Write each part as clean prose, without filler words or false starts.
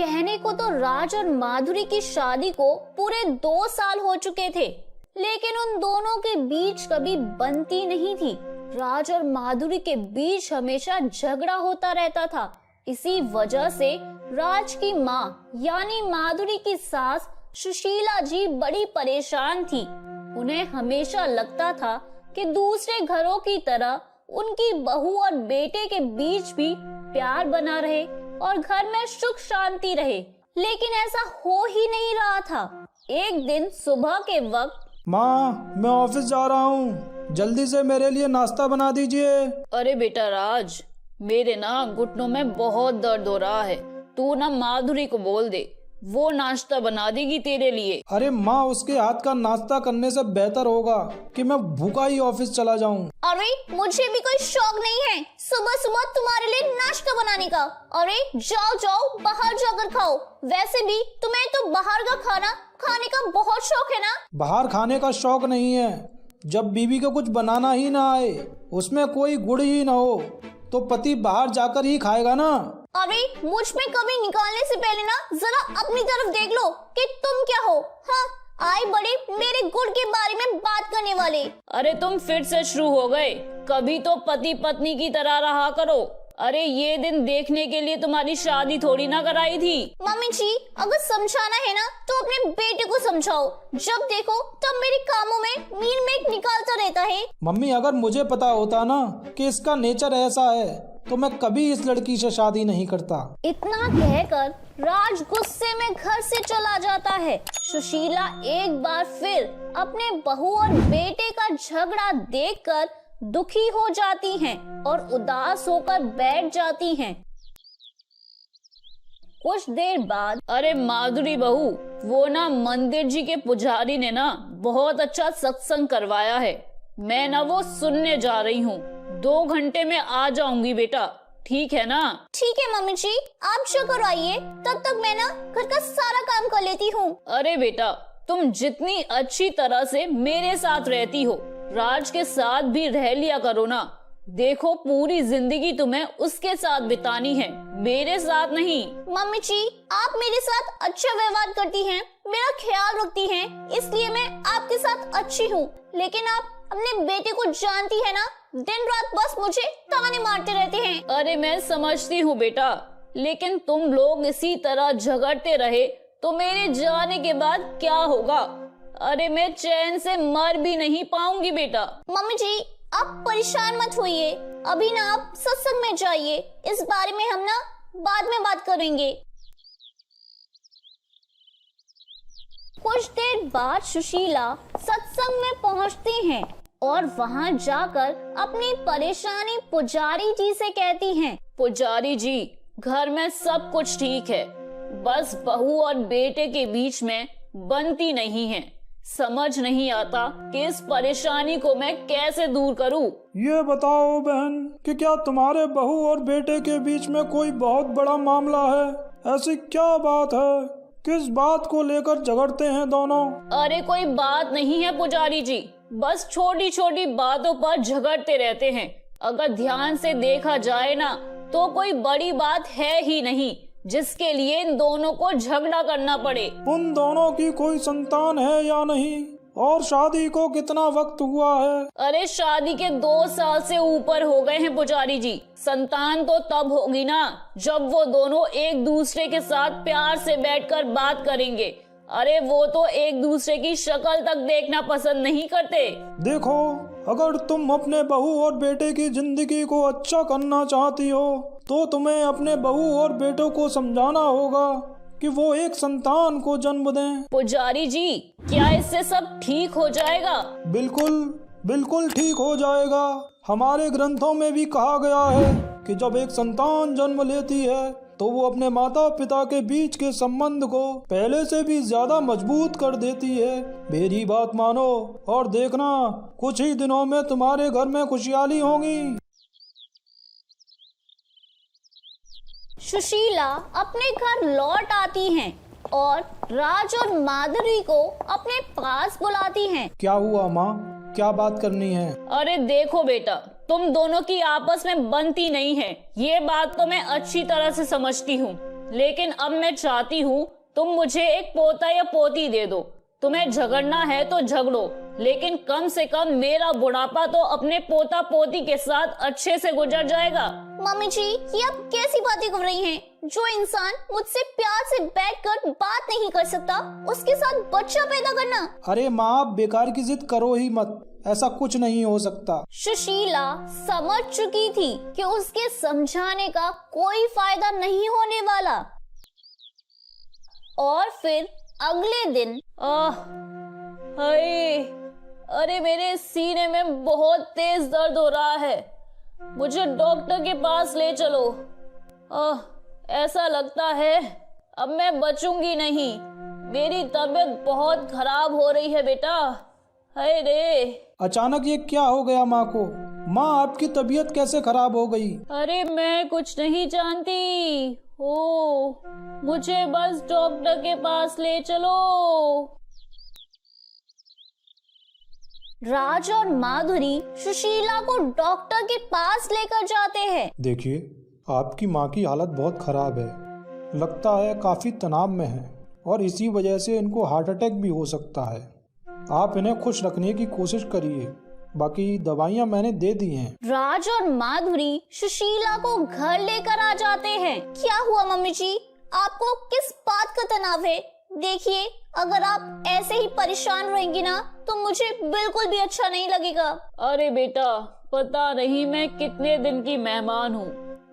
कहने को तो राज और माधुरी की शादी को पूरे 2 साल हो चुके थे, लेकिन उन दोनों के बीच कभी बनती नहीं थी। राज और माधुरी के बीच हमेशा झगड़ा होता रहता था। इसी वजह से राज की माँ यानी माधुरी की सास सुशीला जी बड़ी परेशान थी। उन्हें हमेशा लगता था कि दूसरे घरों की तरह उनकी बहू और बेटे के बीच भी प्यार बना रहे और घर में सुख शांति रहे, लेकिन ऐसा हो ही नहीं रहा था। एक दिन सुबह के वक्त, माँ मैं ऑफिस जा रहा हूँ, जल्दी से मेरे लिए नाश्ता बना दीजिए। अरे बेटा राज, मेरे ना घुटनों में बहुत दर्द हो रहा है, तू ना माधुरी को बोल दे, वो नाश्ता बना देगी तेरे लिए। अरे माँ, उसके हाथ का नाश्ता करने से बेहतर होगा कि मैं भूखा ही ऑफिस चला जाऊँ। अरे मुझे भी कोई शौक नहीं है सुबह सुबह तुम्हारे लिए नाश्ता बनाने का। अरे जाओ जाओ बाहर जाकर खाओ, वैसे भी तुम्हें तो बाहर का खाना खाने का बहुत शौक है ना। बाहर खाने का शौक नहीं है, जब बीवी को कुछ बनाना ही ना आए, उसमें कोई गुड़ ही ना हो, तो पति बाहर जाकर ही खाएगा ना। अरे मुझ में कभी निकालने से पहले ना जरा अपनी तरफ देख लो कि तुम क्या हो। हाँ, आए बड़े मेरे गुड़ के बारे में बात करने वाले। अरे तुम फिर से शुरू हो गए, कभी तो पति पत्नी की तरह रहा करो। अरे ये दिन देखने के लिए तुम्हारी शादी थोड़ी ना कराई थी। मम्मी जी, अगर समझाना है ना तो अपने बेटे को समझाओ, जब देखो तब मेरे कामों में मील में निकालता रहता है। मम्मी, अगर मुझे पता होता ना कि इसका नेचर ऐसा है तो मैं कभी इस लड़की से शादी नहीं करता। इतना कहकर राज गुस्से में घर से चला जाता है। सुशीला एक बार फिर अपने बहू और बेटे का झगड़ा देखकर दुखी हो जाती हैं और उदास होकर बैठ जाती हैं। कुछ देर बाद, अरे माधुरी बहू, वो ना मंदिर जी के पुजारी ने ना बहुत अच्छा सत्संग करवाया है, मैं ना वो सुनने जा रही हूँ, 2 घंटे में आ जाऊंगी बेटा, ठीक है ना। ठीक है मम्मी जी, आप शुक्र आइए, तब तक मैं ना घर का सारा काम कर लेती हूँ। अरे बेटा, तुम जितनी अच्छी तरह से मेरे साथ रहती हो, राज के साथ भी रह लिया करो ना। देखो पूरी जिंदगी तुम्हें उसके साथ बितानी है, मेरे साथ नहीं। मम्मी जी, आप मेरे साथ अच्छा व्यवहार करती हैं, मेरा ख्याल रखती हैं, इसलिए मैं आपके साथ अच्छी हूँ, लेकिन आप अपने बेटे को जानती है ना, दिन रात बस मुझे ताने मारते रहते हैं। अरे मैं समझती हूँ बेटा, लेकिन तुम लोग इसी तरह झगड़ते रहे तो मेरे जाने के बाद क्या होगा। अरे मैं चैन से मर भी नहीं पाऊंगी बेटा। मम्मी जी, आप परेशान मत होइए, अभी ना आप सत्संग में जाइए, इस बारे में हम ना बाद में बात करेंगे। कुछ देर बाद सुशीला सत्संग में पहुंचती हैं और वहां जाकर अपनी परेशानी पुजारी जी से कहती हैं। पुजारी जी, घर में सब कुछ ठीक है, बस बहू और बेटे के बीच में बनती नहीं है, समझ नहीं आता कि इस परेशानी को मैं कैसे दूर करूं। ये बताओ बहन कि क्या तुम्हारे बहू और बेटे के बीच में कोई बहुत बड़ा मामला है? ऐसी क्या बात है, किस बात को लेकर झगड़ते हैं दोनों? अरे कोई बात नहीं है पुजारी जी, बस छोटी छोटी बातों पर झगड़ते रहते हैं। अगर ध्यान से देखा जाए ना तो कोई बड़ी बात है ही नहीं जिसके लिए इन दोनों को झगड़ा करना पड़े। उन दोनों की कोई संतान है या नहीं, और शादी को कितना वक्त हुआ है? अरे शादी के 2 साल से ऊपर हो गए हैं पुजारी जी। संतान तो तब होगी ना जब वो दोनों एक दूसरे के साथ प्यार से बैठकर बात करेंगे। अरे वो तो एक दूसरे की शक्ल तक देखना पसंद नहीं करते। देखो, अगर तुम अपने बहू और बेटे की जिंदगी को अच्छा करना चाहती हो तो तुम्हें अपने बहू और बेटों को समझाना होगा कि वो एक संतान को जन्म दें। पुजारी जी, क्या इससे सब ठीक हो जाएगा? बिल्कुल बिल्कुल ठीक हो जाएगा। हमारे ग्रंथों में भी कहा गया है कि जब एक संतान जन्म लेती है तो वो अपने माता पिता के बीच के संबंध को पहले से भी ज्यादा मजबूत कर देती है। मेरी बात मानो और देखना, कुछ ही दिनों में तुम्हारे घर में खुशहाली होगी। सुशीला अपने घर लौट आती हैं और राज और माधुरी को अपने पास बुलाती हैं। क्या हुआ माँ, क्या बात करनी है? अरे देखो बेटा, तुम दोनों की आपस में बनती नहीं है, ये बात तो मैं अच्छी तरह से समझती हूँ, लेकिन अब मैं चाहती हूँ तुम मुझे एक पोता या पोती दे दो। तुम्हें झगड़ना है तो झगड़ो, लेकिन कम से कम मेरा बुढ़ापा तो अपने पोता पोती के साथ अच्छे से गुजर जाएगा। मम्मी जी, ये आप कैसी बातें कर रही हैं? जो इंसान मुझसे प्यार से बैठकर बात नहीं कर सकता, उसके साथ बच्चा पैदा करना। अरे माँ, आप बेकार की जिद करो ही मत, ऐसा कुछ नहीं हो सकता। सुशीला समझ चुकी थी कि उसके समझाने का कोई फायदा नहीं होने वाला। और फिर अगले दिन हाय, अरे मेरे सीने में बहुत तेज दर्द हो रहा है, मुझे डॉक्टर के पास ले चलो। ऐसा लगता है अब मैं बचूंगी नहीं, मेरी तबीयत बहुत खराब हो रही है बेटा। हाय रे। अचानक ये क्या हो गया माँ को? माँ, आपकी तबीयत कैसे खराब हो गई? अरे मैं कुछ नहीं जानती, मुझे बस डॉक्टर के पास ले चलो। राज और माधुरी सुशीला को डॉक्टर के पास लेकर जाते हैं। देखिए, आपकी माँ की हालत बहुत खराब है, लगता है काफी तनाव में है और इसी वजह से इनको हार्ट अटैक भी हो सकता है। आप इन्हें खुश रखने की कोशिश करिए, बाकी दवाइयाँ मैंने दे दी हैं। राज और माधुरी सुशीला को घर लेकर आ जाते हैं। क्या हुआ मम्मी जी, आपको किस बात का तनाव है? देखिए, अगर आप ऐसे ही परेशान रहेंगी ना तो मुझे बिल्कुल भी अच्छा नहीं लगेगा। अरे बेटा, पता नहीं मैं कितने दिन की मेहमान हूँ,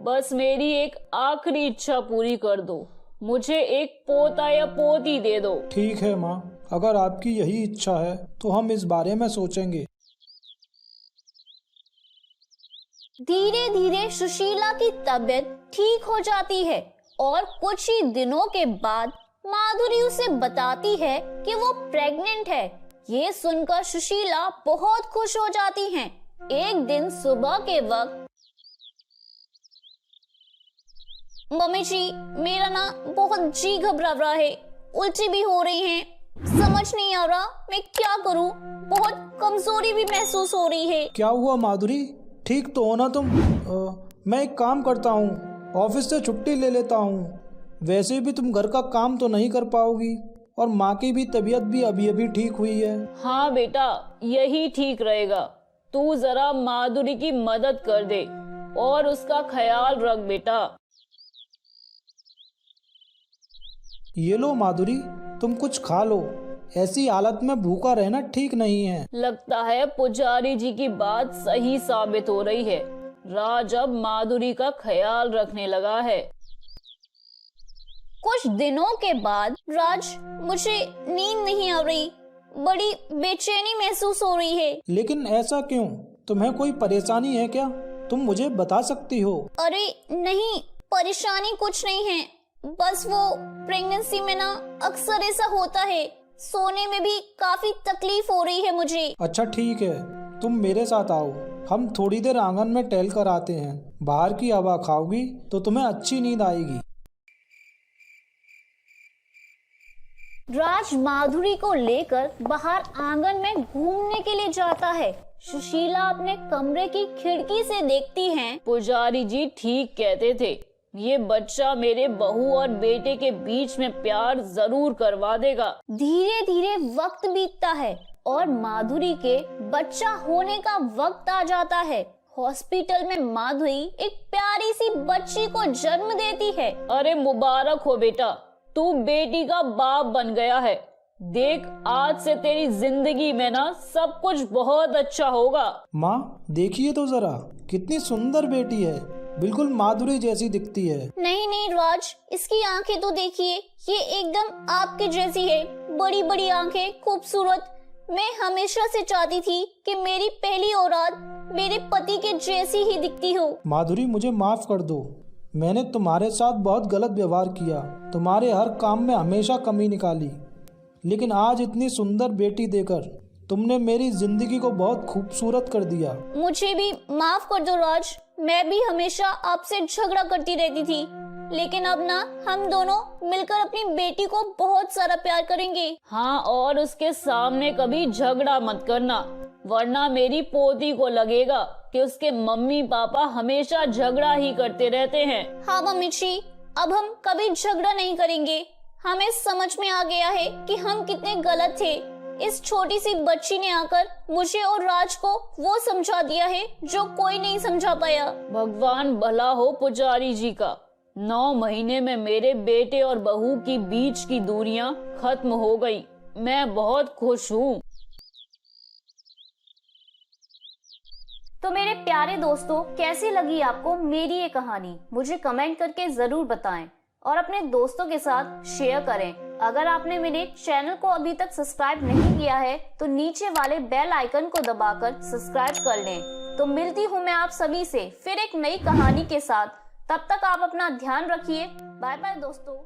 बस मेरी एक आखिरी इच्छा पूरी कर दो, मुझे एक पोता या पोती दे दो। ठीक है माँ, अगर आपकी यही इच्छा है तो हम इस बारे में सोचेंगे। धीरे धीरे सुशीला की तबीयत ठीक हो जाती है और कुछ ही दिनों के बाद माधुरी उसे बताती है कि वो प्रेग्नेंट है। ये सुनकर सुशीला बहुत खुश हो जाती हैं। एक दिन सुबह के वक्त, मम्मी जी, मेरा ना बहुत जी घबरा रहा है, उल्टी भी हो रही है, समझ नहीं आ रहा मैं क्या करूं, बहुत कमजोरी भी महसूस हो रही है। क्या हुआ माधुरी, ठीक तो हो ना तुम? मैं एक काम करता हूँ, ऑफिस से छुट्टी ले लेता हूँ। वैसे भी तुम घर का काम तो नहीं कर पाओगी और माँ की भी तबीयत भी अभी अभी ठीक हुई है। हाँ बेटा, यही ठीक रहेगा। तू जरा माधुरी की मदद कर दे और उसका ख्याल रख बेटा। ये लो माधुरी, तुम कुछ खा लो, ऐसी हालत में भूखा रहना ठीक नहीं है। लगता है पुजारी जी की बात सही साबित हो रही है, राज अब माधुरी का ख्याल रखने लगा है। कुछ दिनों के बाद, राज, मुझे नींद नहीं आ रही, बड़ी बेचैनी महसूस हो रही है। लेकिन ऐसा क्यों? तुम्हें कोई परेशानी है क्या? तुम मुझे बता सकती हो। अरे नहीं, परेशानी कुछ नहीं है, बस वो प्रेगनेंसी में ना अक्सर ऐसा होता है, सोने में भी काफी तकलीफ हो रही है मुझे। अच्छा ठीक है, तुम मेरे साथ आओ, हम थोड़ी देर आंगन में टहल कर आते हैं। बाहर की हवा खाओगी तो तुम्हें अच्छी नींद आएगी। राज माधुरी को लेकर बाहर आंगन में घूमने के लिए जाता है। सुशीला अपने कमरे की खिड़की से देखती है। पुजारी जी ठीक कहते थे, ये बच्चा मेरे बहू और बेटे के बीच में प्यार जरूर करवा देगा। धीरे धीरे वक्त बीतता है और माधुरी के बच्चा होने का वक्त आ जाता है। हॉस्पिटल में माधुरी एक प्यारी सी बच्ची को जन्म देती है। अरे मुबारक हो बेटा, तू बेटी का बाप बन गया है। देख, आज से तेरी जिंदगी में ना सब कुछ बहुत अच्छा होगा। माँ देखिए तो जरा, कितनी सुंदर बेटी है, बिल्कुल माधुरी जैसी दिखती है। नहीं नहीं राज, इसकी आंखें तो देखिए, ये एकदम आपके जैसी है, बड़ी बड़ी आंखें, खूबसूरत। मैं हमेशा से चाहती थी कि मेरी पहली औलाद मेरे पति के जैसी ही दिखती हो। माधुरी, मुझे माफ कर दो, मैंने तुम्हारे साथ बहुत गलत व्यवहार किया, तुम्हारे हर काम में हमेशा कमी निकाली, लेकिन आज इतनी सुंदर बेटी देकर तुमने मेरी जिंदगी को बहुत खूबसूरत कर दिया। मुझे भी माफ कर दो राज, मैं भी हमेशा आपसे झगड़ा करती रहती थी, लेकिन अब ना हम दोनों मिलकर अपनी बेटी को बहुत सारा प्यार करेंगे। हाँ, और उसके सामने कभी झगड़ा मत करना, वरना मेरी पोती को लगेगा कि उसके मम्मी पापा हमेशा झगड़ा ही करते रहते हैं। हाँ मम्मी जी, अब हम कभी झगड़ा नहीं करेंगे। हमें समझ में आ गया है कि हम कितने गलत थे। इस छोटी सी बच्ची ने आकर मुझे और राज को वो समझा दिया है जो कोई नहीं समझा पाया। भगवान भला हो पुजारी जी का। 9 महीने में मेरे बेटे और बहू की बीच की दूरियां खत्म हो गई। मैं बहुत खुश हूँ। तो मेरे प्यारे दोस्तों, कैसी लगी आपको मेरी ये कहानी? मुझे कमेंट करके जरूर बताएं और अपने दोस्तों के साथ शेयर करें। अगर आपने मेरे चैनल को अभी तक सब्सक्राइब नहीं किया है तो नीचे वाले बेल आइकन को दबाकर सब्सक्राइब कर लें। तो मिलती हूँ मैं आप सभी से फिर एक नई कहानी के साथ। तब तक आप अपना ध्यान रखिए। बाय बाय दोस्तों।